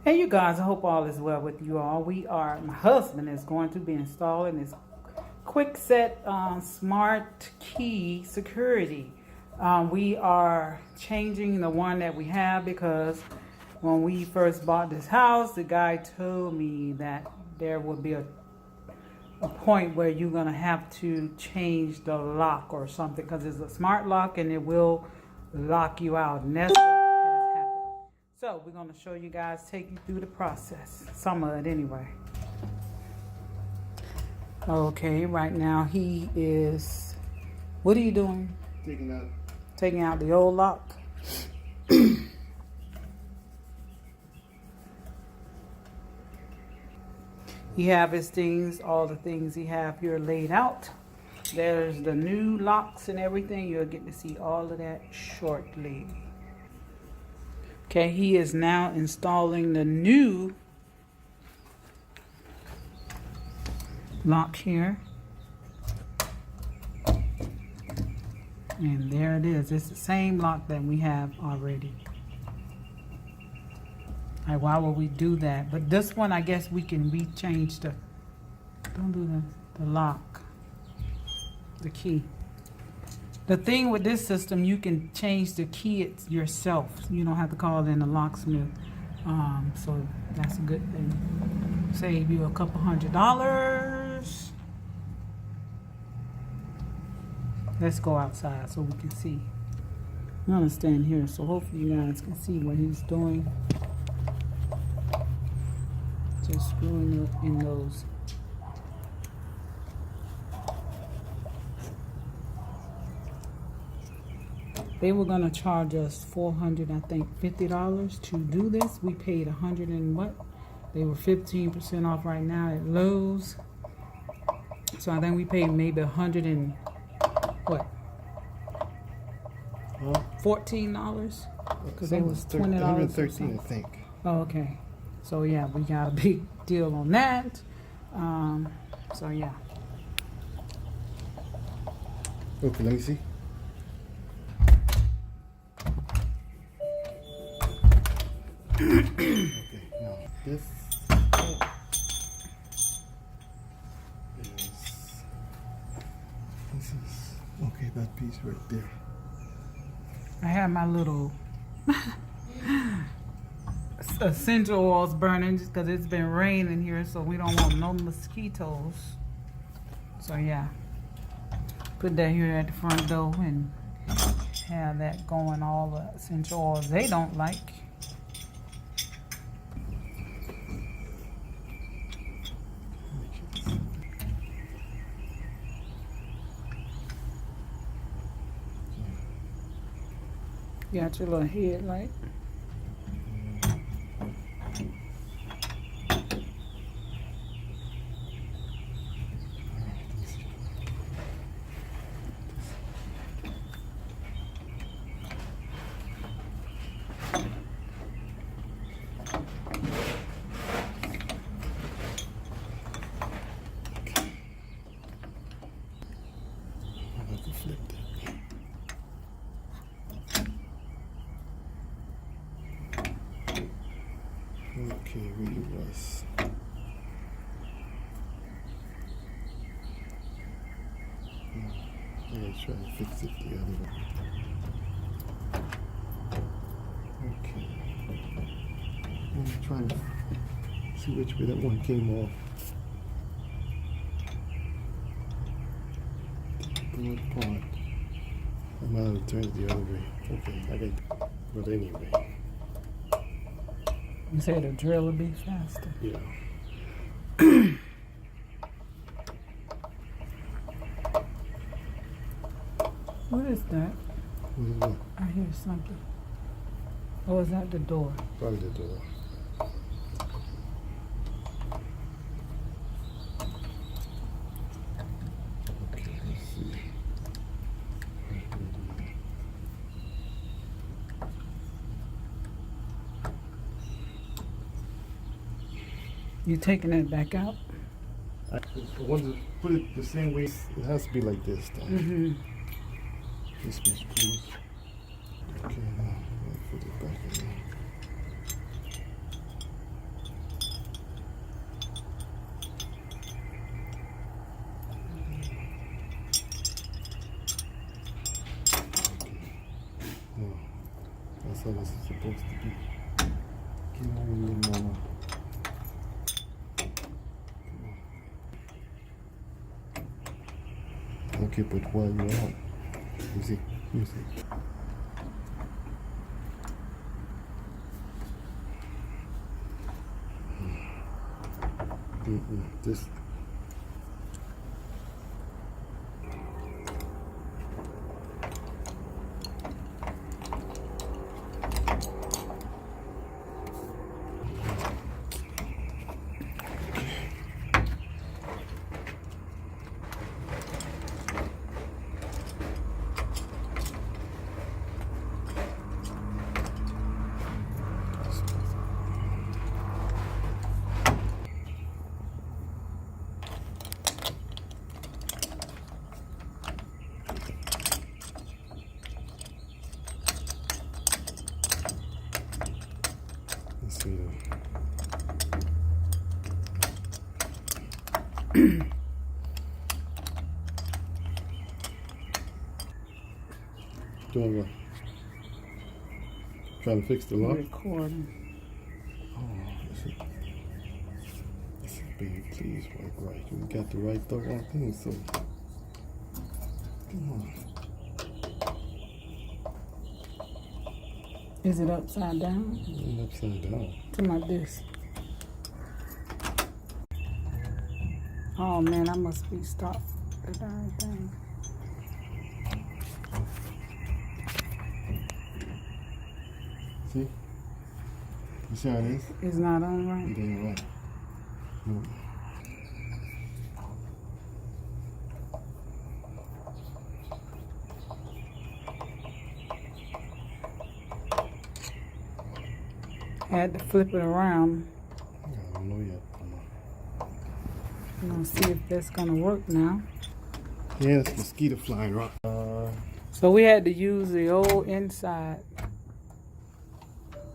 Hey you guys, I hope all is well with you all. My husband is going to be installing this Kwik smart key security. We are changing the one that we have because when we first bought this house, the guy told me that there would be a point where you're gonna have to change the lock or something because it's a smart lock and it will lock you out. And that's what has happened. So we're gonna show you guys, take you through the process. Some of it anyway. Okay, right now he is, what are you doing? Taking out the old lock. He have his things, all the things he have here laid out. There's the new locks and everything. You'll get to see all of that shortly. Okay, he is now installing the new lock here. And there it is. It's the same lock that we have already. Like, why would we do that? But this one, I guess we can rechange the, don't do the lock, the key. The thing with this system, you can change the key yourself. You don't have to call in a locksmith. So that's a good thing. Save you a couple $100. Let's go outside so we can see. I'm gonna stand here so hopefully you guys can see what he's doing. Just screwing up in those. They were gonna charge us $450 to do this. We paid $100 and what? They were 15% off right now at Lowe's. So I think we paid maybe $100 and what? $14? Because it was $20. $113, I think. Oh, okay. So yeah, we got a big deal on that. So yeah. Okay, let me see. Okay, now this is okay. That piece right there. I have my little essential oils burning just because it's been raining here, so we don't want no mosquitoes. So yeah, put that here at the front door and have that going. All the essential oils they don't like. You got your little headlight. Okay, where it was. I'm gonna try to fix it the other way. Okay. I'm trying to see which way that one came off. Good part. I'm gonna turn it the other way. Okay, I got it. But anyway. You said the drill would be faster. Yeah. What is that? What is that? I hear something. Oh, is that the door? Probably the door. Okay, let's see. You taking it back out? I want to put it the same way. It has to be like this. Mm-hmm. This one's screws. Okay, now I'll put it back in there. supposed to be. Come on, little mama. Okay, but while you're out, you see. This. Let's see that. Doing what? Trying to fix the lock? Recording. Oh, this is baby, please work right. We got the right doggone thing, so come on. Is it upside down? It's upside down. To my this. Oh man, I must be stopped the darn thing. See? You see how it is? It's not on right. It ain't right. No. Had to flip it around. I don't know yet. I'm gonna see if that's gonna work now. Yeah, it's mosquito flying around. So we had to use the old inside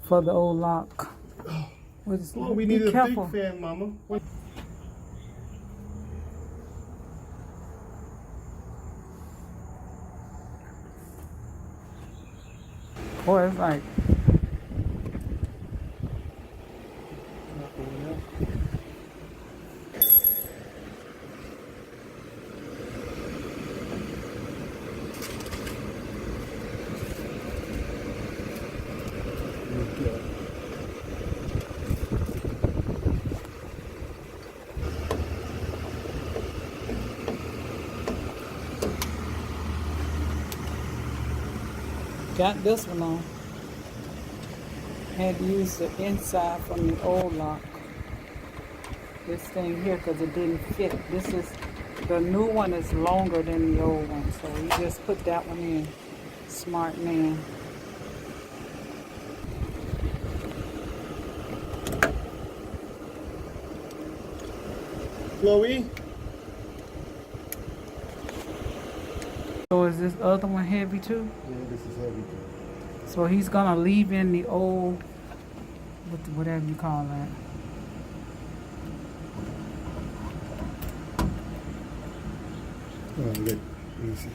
for the old lock. Oh, we be need a careful. big fan, Mama. Wait. Boy, it's like got this one on. Had to use the inside from the old lock. This thing here because it didn't fit. This is the new one is longer than the old one, so we just put that one in. Smart man. Chloe? So is this other one heavy too? Yeah, this is heavy. So he's gonna leave in the old, whatever you call that. Oh, good. Let me see.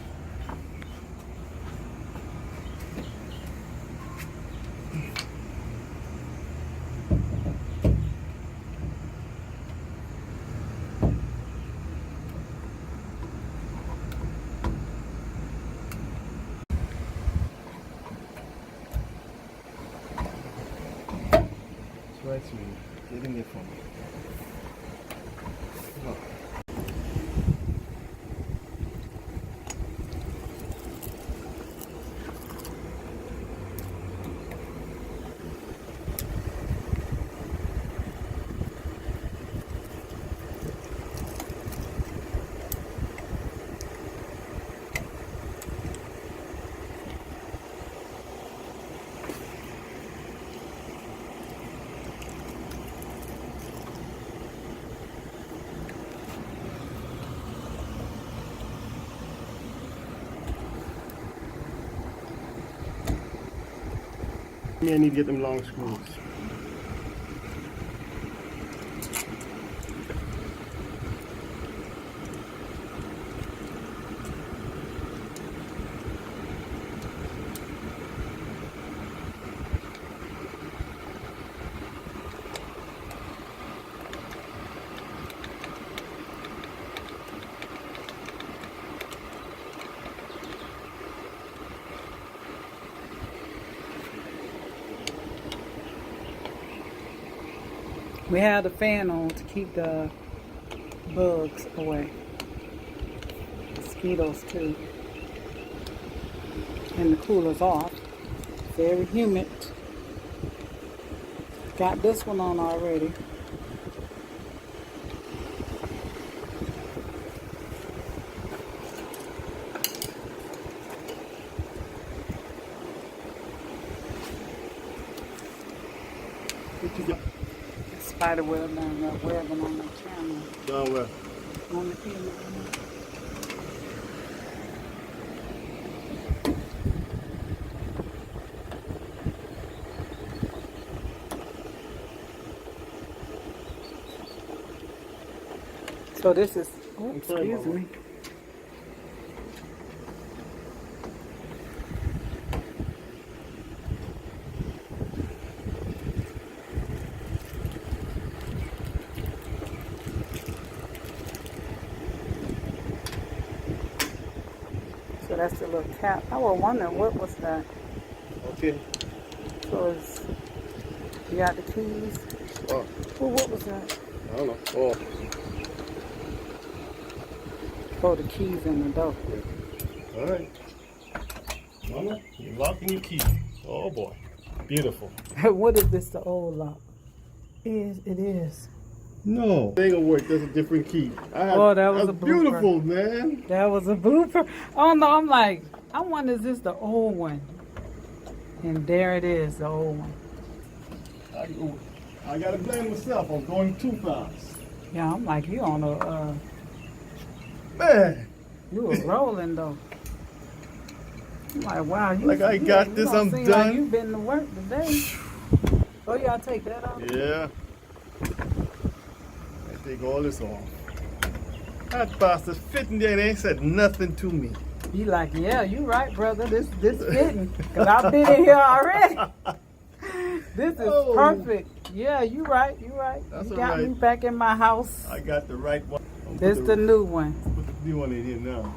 Right, sweetie. Get in there for me. Come on. I need to get them long screws. We have the fan on to keep the bugs away. Mosquitoes too. And the cooler's off. Very humid. Got this one on already. Spider web and webbing on the camera. Down where? On the camera. So this is, oh, excuse me. So that's the little cap. I was wondering what was that. Okay. So it's, you got the keys. Oh, Well, what was that? I don't know. Oh. Oh, the keys in the door. All right. Mama, you're locking your key. Oh boy. Beautiful. What is this, the old lock? It is. No. It ain't gonna work. That's a different key. Oh, that was a that's blooper. beautiful, man. That was a blooper. Oh no, I'm like, I wonder is this the old one? And there it is, the old one. I gotta blame myself. I'm going too fast. Yeah, I'm like, you on a, Man. you were rolling though. I'm like, wow, you Like, I got this, I'm seem done. Like you've been to work today. Oh, y'all take that off? Yeah. I take all this off. That bastard fitting there and ain't said nothing to me. You like, yeah, you right, brother. This fitting. Cause I've been in here already. This is Oh. perfect. Yeah, you right. That's You got all me right. back in my house. I got the right one. This the new one. Put the new one in here now.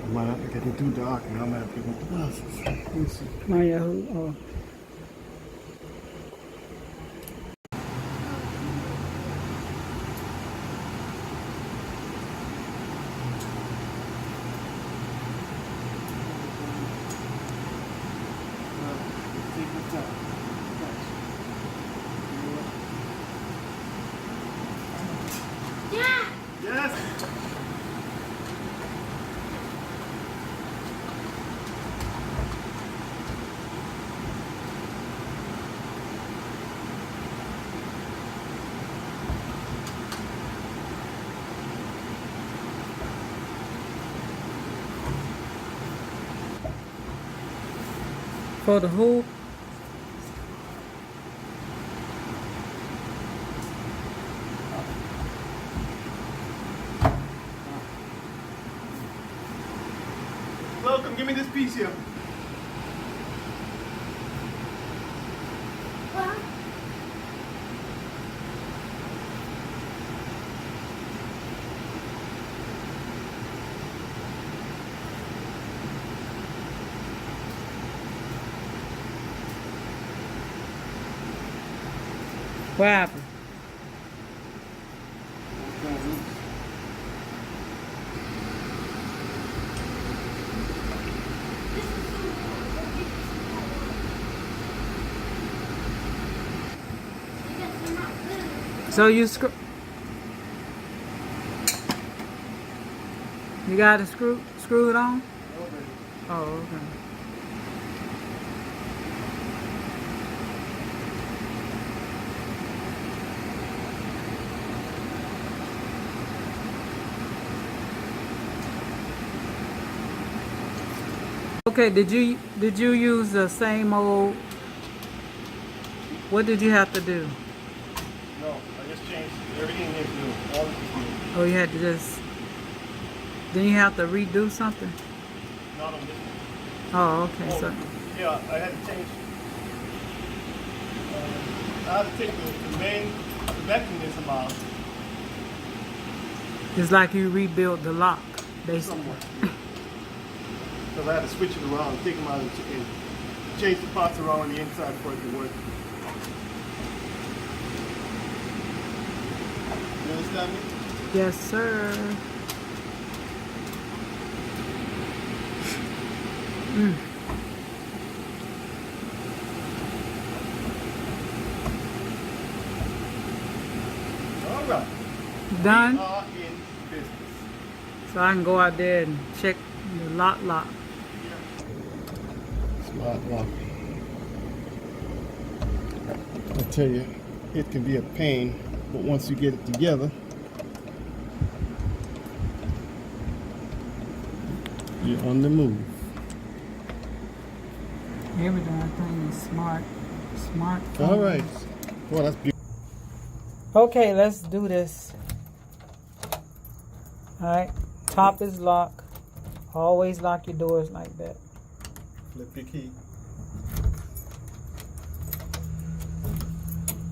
I might have to get it too dark and I might have to get my glasses. Let me see. My oh. Take your time. Yes. For the who? Welcome, give me this piece here. What happened? So you you got to screw it on? Oh, okay. Okay, did you use the same old, what did you have to do? No, I just changed everything here to do. All this is new. Oh, you had to just, then you have to redo something? Not on this one. Oh, okay, so, Yeah, I had to change I have to take the main mechanism out. It's like you rebuilt the lock, basically. Somewhat. Because I had to switch it around, take them out and change the parts around on the inside for it to work. You understand me? Yes, sir. All right. Done? We are in business. So I can go out there and check the lock. Smart lock. I tell you, it can be a pain, but once you get it together, you're on the move. Every darn thing is smart. All right. Well, that's beautiful. Okay, let's do this. Alright, top is locked. Always lock your doors like that. Flip your key.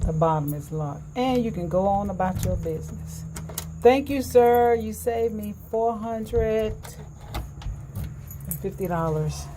The bottom is locked. And you can go on about your business. Thank you, sir. You saved me $450.